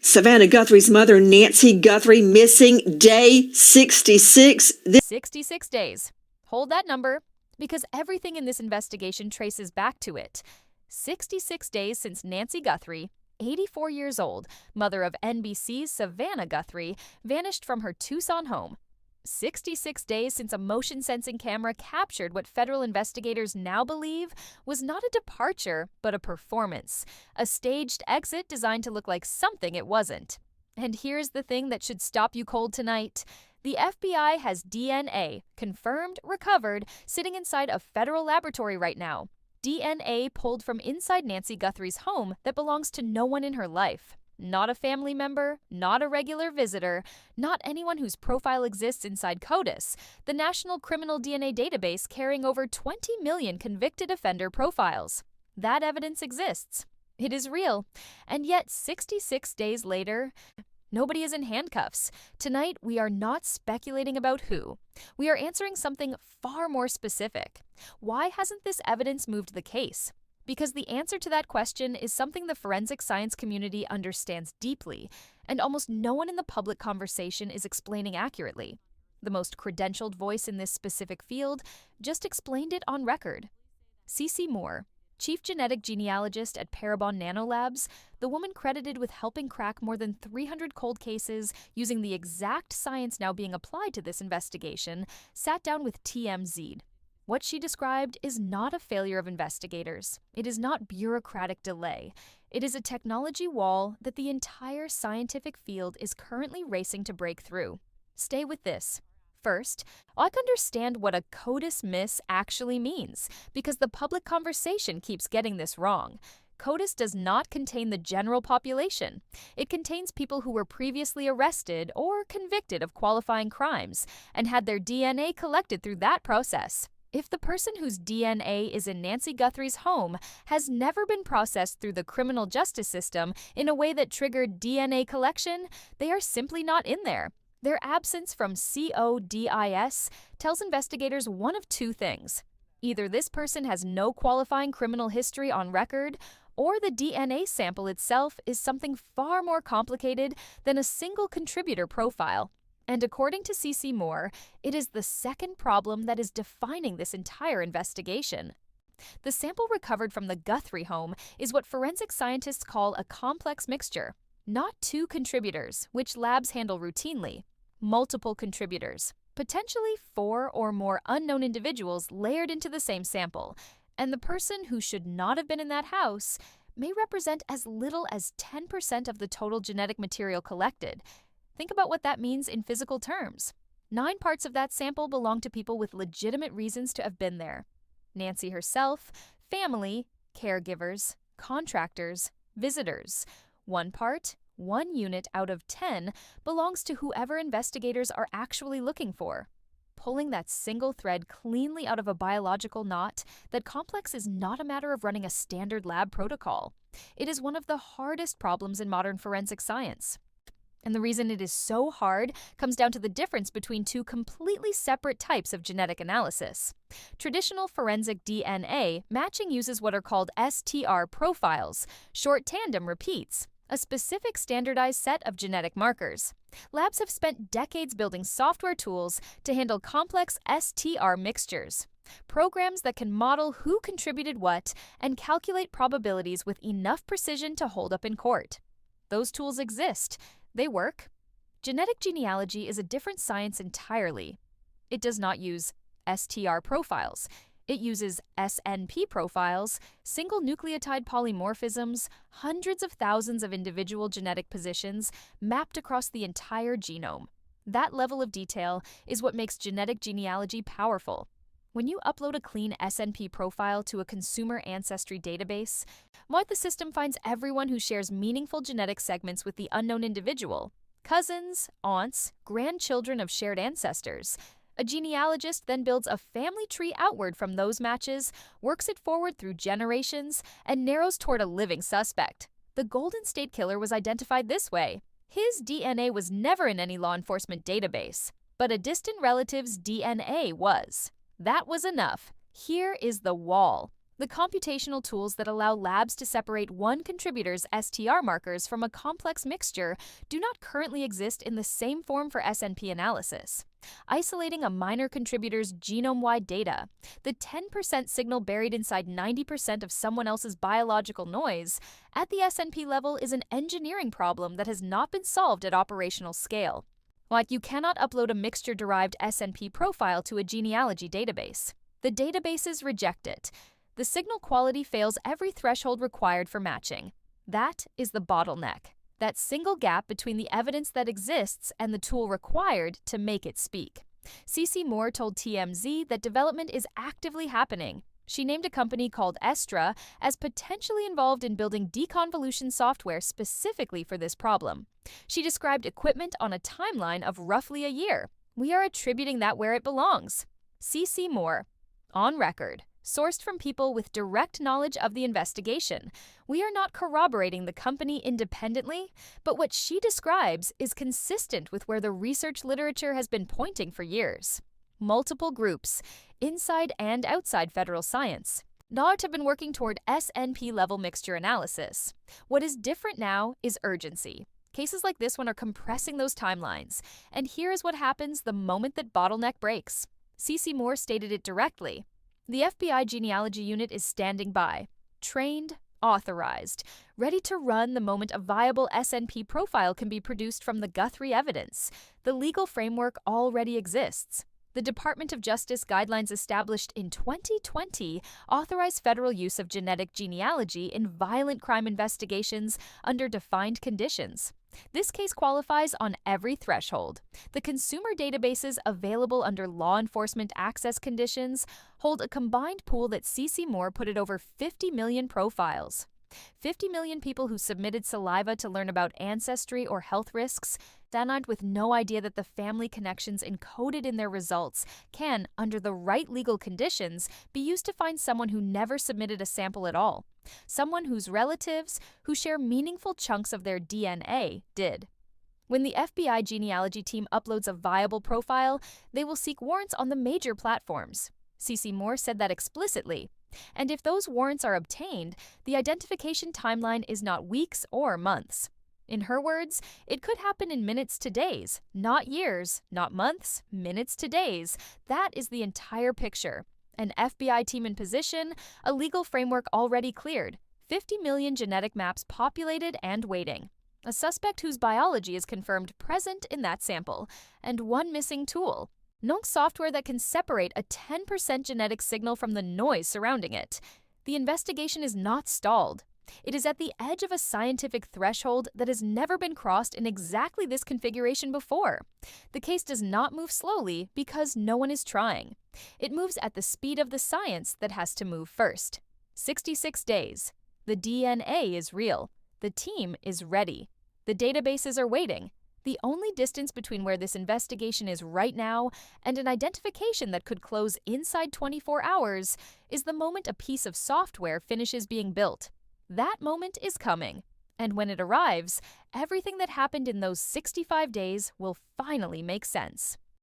Savannah Guthrie's mother, Nancy Guthrie, missing day 66. 66 days. Hold that number, because everything in this investigation traces back to it. 66 days since Nancy Guthrie, 84 years old, mother of NBC's Savannah Guthrie, vanished from her Tucson home. 66 days since a motion-sensing camera captured what federal investigators now believe was not a departure, but a performance. A staged exit designed to look like something it wasn't. And here's the thing that should stop you cold tonight. The FBI has DNA, confirmed, recovered, sitting inside a federal laboratory right now. DNA pulled from inside Nancy Guthrie's home that belongs to no one in her life. Not a family member, not a regular visitor, not anyone whose profile exists inside CODIS, the National Criminal DNA Database carrying over 20 million convicted offender profiles. That evidence exists. It is real. And yet, 66 days later, nobody is in handcuffs. Tonight, we are not speculating about who. We are answering something far more specific. Why hasn't this evidence moved the case? Because the answer to that question is something the forensic science community understands deeply, and almost no one in the public conversation is explaining accurately. The most credentialed voice in this specific field just explained it on record. C.C. Moore, chief genetic genealogist at Parabon Nanolabs, the woman credited with helping crack more than 300 cold cases using the exact science now being applied to this investigation, sat down with TMZ. What she described is not a failure of investigators. It is not bureaucratic delay. It is a technology wall that the entire scientific field is currently racing to break through. Stay with this. First, I understand what a CODIS miss actually means, because the public conversation keeps getting this wrong. CODIS does not contain the general population. It contains people who were previously arrested or convicted of qualifying crimes and had their DNA collected through that process. If the person whose DNA is in Nancy Guthrie's home has never been processed through the criminal justice system in a way that triggered DNA collection, they are simply not in there. Their absence from CODIS tells investigators one of two things. Either this person has no qualifying criminal history on record, or the DNA sample itself is something far more complicated than a single contributor profile. And according to C.C. Moore, it is the second problem that is defining this entire investigation. The sample recovered from the Guthrie home is what forensic scientists call a complex mixture. Not two contributors, which labs handle routinely. Multiple contributors, potentially 4 or more unknown individuals layered into the same sample. And the person who should not have been in that house may represent as little as 10% of the total genetic material collected. Think about what that means in physical terms. 9 parts of that sample belong to people with legitimate reasons to have been there. Nancy herself, family, caregivers, contractors, visitors. 1 part, 1 unit out of 10, belongs to whoever investigators are actually looking for. Pulling that single thread cleanly out of a biological knot, that complex is not a matter of running a standard lab protocol. It is one of the hardest problems in modern forensic science. And the reason it is so hard comes down to the difference between 2 completely separate types of genetic analysis. Traditional forensic DNA matching uses what are called STR profiles, short tandem repeats, a specific standardized set of genetic markers. Labs have spent decades building software tools to handle complex STR mixtures, programs that can model who contributed what and calculate probabilities with enough precision to hold up in court. Those tools exist. They work. Genetic genealogy is a different science entirely. It does not use STR profiles. It uses SNP profiles, single nucleotide polymorphisms, hundreds of thousands of individual genetic positions mapped across the entire genome. That level of detail is what makes genetic genealogy powerful. When you upload a clean SNP profile to a consumer ancestry database, what the system finds everyone who shares meaningful genetic segments with the unknown individual, cousins, aunts, grandchildren of shared ancestors. A genealogist then builds a family tree outward from those matches, works it forward through generations, and narrows toward a living suspect. The Golden State Killer was identified this way. His DNA was never in any law enforcement database, but a distant relative's DNA was. That was enough. Here is the wall. The computational tools that allow labs to separate one contributor's STR markers from a complex mixture do not currently exist in the same form for SNP analysis. Isolating a minor contributor's genome-wide data, the 10% signal buried inside 90% of someone else's biological noise, at the SNP level is an engineering problem that has not been solved at operational scale. Like, you cannot upload a mixture-derived SNP profile to a genealogy database. The databases reject it. The signal quality fails every threshold required for matching. That is the bottleneck, that single gap between the evidence that exists and the tool required to make it speak. CeCe Moore told TMZ that development is actively happening. She named a company called Estra as potentially involved in building deconvolution software specifically for this problem. She described equipment on a timeline of roughly a year. We are attributing that where it belongs. CeCe Moore, on record, sourced from people with direct knowledge of the investigation. We are not corroborating the company independently, but what she describes is consistent with where the research literature has been pointing for years. Multiple groups, inside and outside federal science, not have been working toward SNP-level mixture analysis. What is different now is urgency. Cases like this one are compressing those timelines, and here is what happens the moment that bottleneck breaks. CeCe Moore stated it directly. The FBI genealogy unit is standing by, trained, authorized, ready to run the moment a viable SNP profile can be produced from the Guthrie evidence. The legal framework already exists. The Department of Justice guidelines established in 2020 authorize federal use of genetic genealogy in violent crime investigations under defined conditions. This case qualifies on every threshold. The consumer databases available under law enforcement access conditions hold a combined pool that CeCe Moore put at over 50 million profiles. 50 million people who submitted saliva to learn about ancestry or health risks, armed with no idea that the family connections encoded in their results can, under the right legal conditions, be used to find someone who never submitted a sample at all. Someone whose relatives, who share meaningful chunks of their DNA, did. When the FBI genealogy team uploads a viable profile, they will seek warrants on the major platforms. CeCe Moore said that explicitly. And if those warrants are obtained, the identification timeline is not weeks or months. In her words, it could happen in minutes to days, not years, not months, minutes to days. That is the entire picture. An FBI team in position, a legal framework already cleared, 50 million genetic maps populated and waiting. A suspect whose biology is confirmed present in that sample, and one missing tool. No software that can separate a 10% genetic signal from the noise surrounding it. The investigation is not stalled. It is at the edge of a scientific threshold that has never been crossed in exactly this configuration before. The case does not move slowly because no one is trying. It moves at the speed of the science that has to move first. 66 days. The DNA is real. The team is ready. The databases are waiting. The only distance between where this investigation is right now and an identification that could close inside 24 hours is the moment a piece of software finishes being built. That moment is coming. And when it arrives, everything that happened in those 65 days will finally make sense.